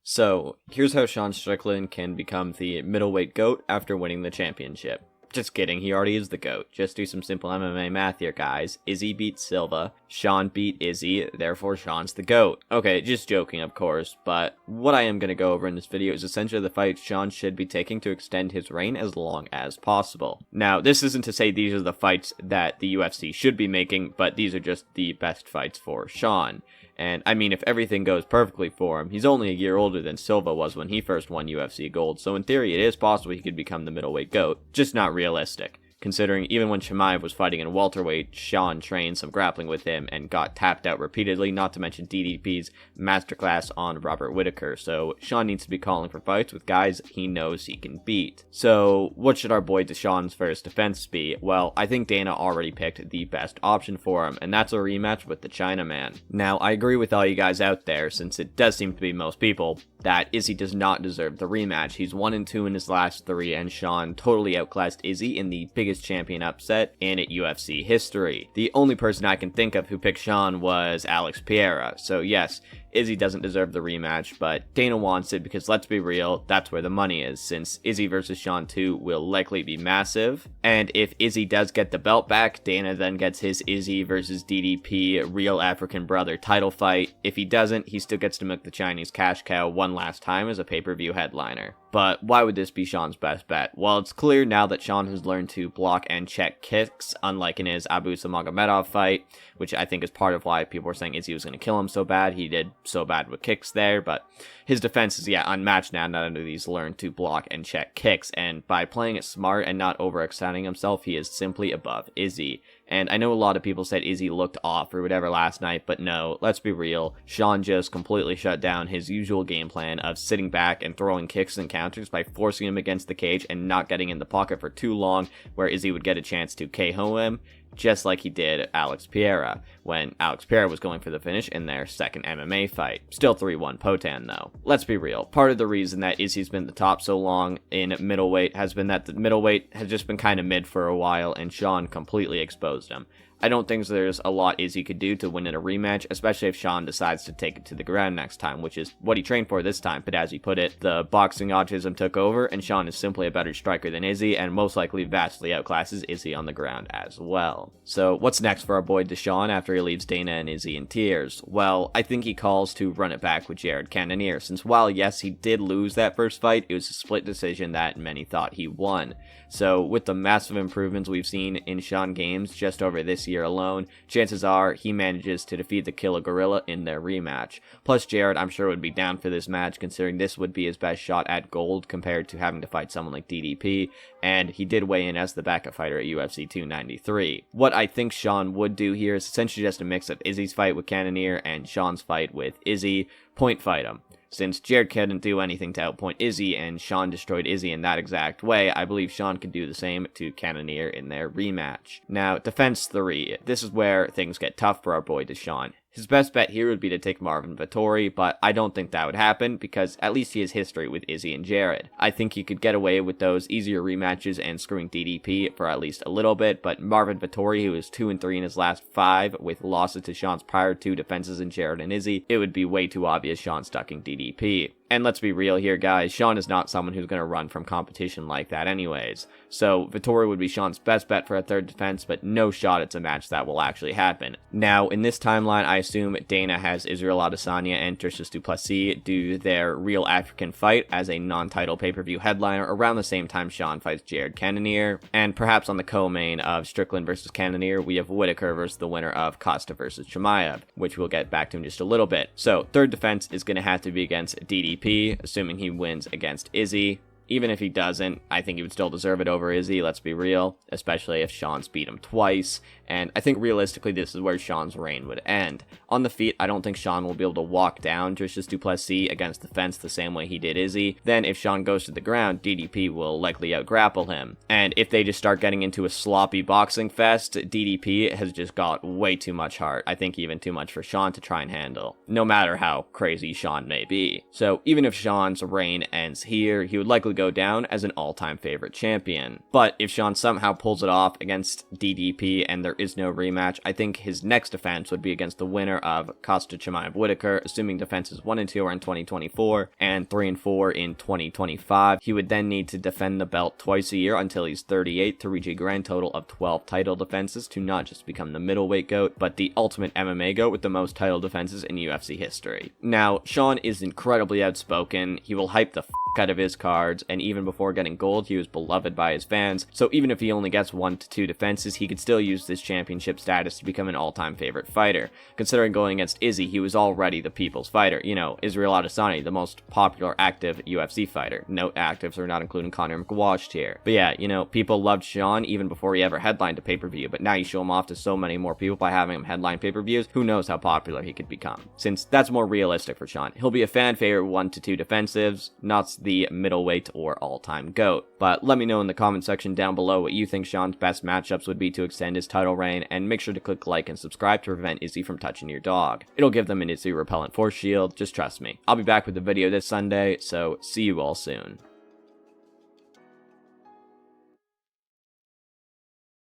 So, here's how Sean Strickland can become the middleweight GOAT after winning the championship. Just kidding, he already is the GOAT. Just do some simple MMA math here, guys. Izzy beat Silva, Sean beat Izzy, therefore Sean's the GOAT. Okay, just joking, of course, but what I am going to go over in this video is essentially the fight Sean should be taking to extend his reign as long as possible. Now, this isn't to say these are the fights that the UFC should be making, but these are just the best fights for Sean. And I mean, if everything goes perfectly for him, he's only a year older than Silva was when he first won UFC Gold, so in theory it is possible he could become the middleweight GOAT, just not realistic. Considering even when Chimaev was fighting in welterweight, Sean trained some grappling with him and got tapped out repeatedly, not to mention DDP's masterclass on Robert Whittaker, so Sean needs to be calling for fights with guys he knows he can beat. So, what should our boy Deshaun's first defense be? Well, I think Dana already picked the best option for him, and that's a rematch with the Chinaman. Now, I agree with all you guys out there, since it does seem to be most people, that Izzy does not deserve the rematch. He's 1-2 in his last 3, and Sean totally outclassed Izzy in the biggest champion upset in UFC history. The only person I can think of who picked Sean was Alex Pereira, so yes, Izzy doesn't deserve the rematch, but Dana wants it because, let's be real, that's where the money is, since Izzy versus Sean 2 will likely be massive, and if Izzy does get the belt back, Dana then gets his Izzy versus DDP Real African Brother title fight. If he doesn't, he still gets to milk the Chinese cash cow one last time as a pay-per-view headliner. But why would this be Sean's best bet? Well, it's clear now that Sean has learned to block and check kicks, unlike in his Abu Magomedov fight, which I think is part of why people were saying Izzy was going to kill him so bad. He did so bad with kicks there, but his defense is, unmatched now that he's learned to block and check kicks, and by playing it smart and not overextending himself, he is simply above Izzy. And I know a lot of people said Izzy looked off or whatever last night, but no, let's be real. Sean just completely shut down his usual game plan of sitting back and throwing kicks and counters by forcing him against the cage and not getting in the pocket for too long, where Izzy would get a chance to KO him, just like he did Alex Pereira, when Alex Pereira was going for the finish in their second MMA fight. Still 3-1 Potan though. Let's be real, part of the reason that Izzy's been at the top so long in middleweight has been that the middleweight has just been kind of mid for a while, and Sean completely exposed him. I don't think there's a lot Izzy could do to win in a rematch, especially if Sean decides to take it to the ground next time, which is what he trained for this time, but as he put it, the boxing autism took over, and Sean is simply a better striker than Izzy, and most likely vastly outclasses Izzy on the ground as well. So, what's next for our boy Deshaun after he leaves Dana and Izzy in tears? Well, I think he calls to run it back with Jared Cannonier, since while yes, he did lose that first fight, it was a split decision that many thought he won. So, with the massive improvements we've seen in Sean games just over this year alone, chances are he manages to defeat the Killer Gorilla in their rematch. Plus, Jared, I'm sure, would be down for this match, considering this would be his best shot at gold compared to having to fight someone like DDP, and he did weigh in as the backup fighter at UFC 293. What I think Sean would do here is essentially just a mix of Izzy's fight with Cannonier and Sean's fight with Izzy, point fight him. Since Jared couldn't do anything to outpoint Izzy, and Sean destroyed Izzy in that exact way, I believe Sean could do the same to Cannonier in their rematch. Now, defense 3. This is where things get tough for our boy Deshaun. His best bet here would be to take Marvin Vettori, but I don't think that would happen because at least he has history with Izzy and Jared. I think he could get away with those easier rematches and screwing DDP for at least a little bit, but Marvin Vettori, who is 2-3 in his last 5 with losses to Sean's prior 2 defenses in Jared and Izzy, it would be way too obvious Sean stucking DDP. And let's be real here, guys, Sean is not someone who's going to run from competition like that anyways. So Vettori would be Sean's best bet for a third defense, but no shot it's a match that will actually happen. Now, in this timeline, I assume Dana has Israel Adesanya and Dricus du Plessis do their Real African fight as a non-title pay-per-view headliner around the same time Sean fights Jared Cannonier, and perhaps on the co-main of Strickland versus Cannonier, we have Whittaker versus the winner of Costa versus Chimaev, which we'll get back to in just a little bit. So, third defense is going to have to be against DDP, assuming he wins against Izzy. Even if he doesn't, I think he would still deserve it over Izzy, let's be real, especially if Sean's beat him twice, and I think realistically this is where Sean's reign would end. On the feet, I don't think Sean will be able to walk down Dricus du Plessis against the fence the same way he did Izzy. Then if Sean goes to the ground, DDP will likely outgrapple him. And if they just start getting into a sloppy boxing fest, DDP has just got way too much heart. I think even too much for Sean to try and handle, no matter how crazy Sean may be. So even if Sean's reign ends here, he would likely go go down as an all-time favorite champion. But if Sean somehow pulls it off against DDP and there is no rematch, I think his next defense would be against the winner of Costa Chimaev Whitaker, assuming defenses 1 and 2 are in 2024 and 3 and 4 in 2025. He would then need to defend the belt twice a year until he's 38 to reach a grand total of 12 title defenses to not just become the middleweight GOAT, but the ultimate MMA GOAT with the most title defenses in UFC history. Now, Sean is incredibly outspoken. He will hype the out of his cards, and even before getting gold, he was beloved by his fans. So even if he only gets 1 to 2 defenses, he could still use this championship status to become an all-time favorite fighter. Considering going against Izzy, he was already the people's fighter. You know, Israel Adesanya, the most popular active UFC fighter. Note actives are not including Conor McGuashed here. But yeah, you know, people loved Sean even before he ever headlined a pay-per-view, but now you show him off to so many more people by having him headline pay-per-views, who knows how popular he could become. Since that's more realistic for Sean. He'll be a fan favorite 1 to 2 defensives, not the middleweight or all-time GOAT. But let me know in the comment section down below what you think Sean's best matchups would be to extend his title reign, and make sure to click like and subscribe to prevent Izzy from touching your dog. It'll give them an Izzy repellent force shield, just trust me. I'll be back with a video this Sunday, so see you all soon.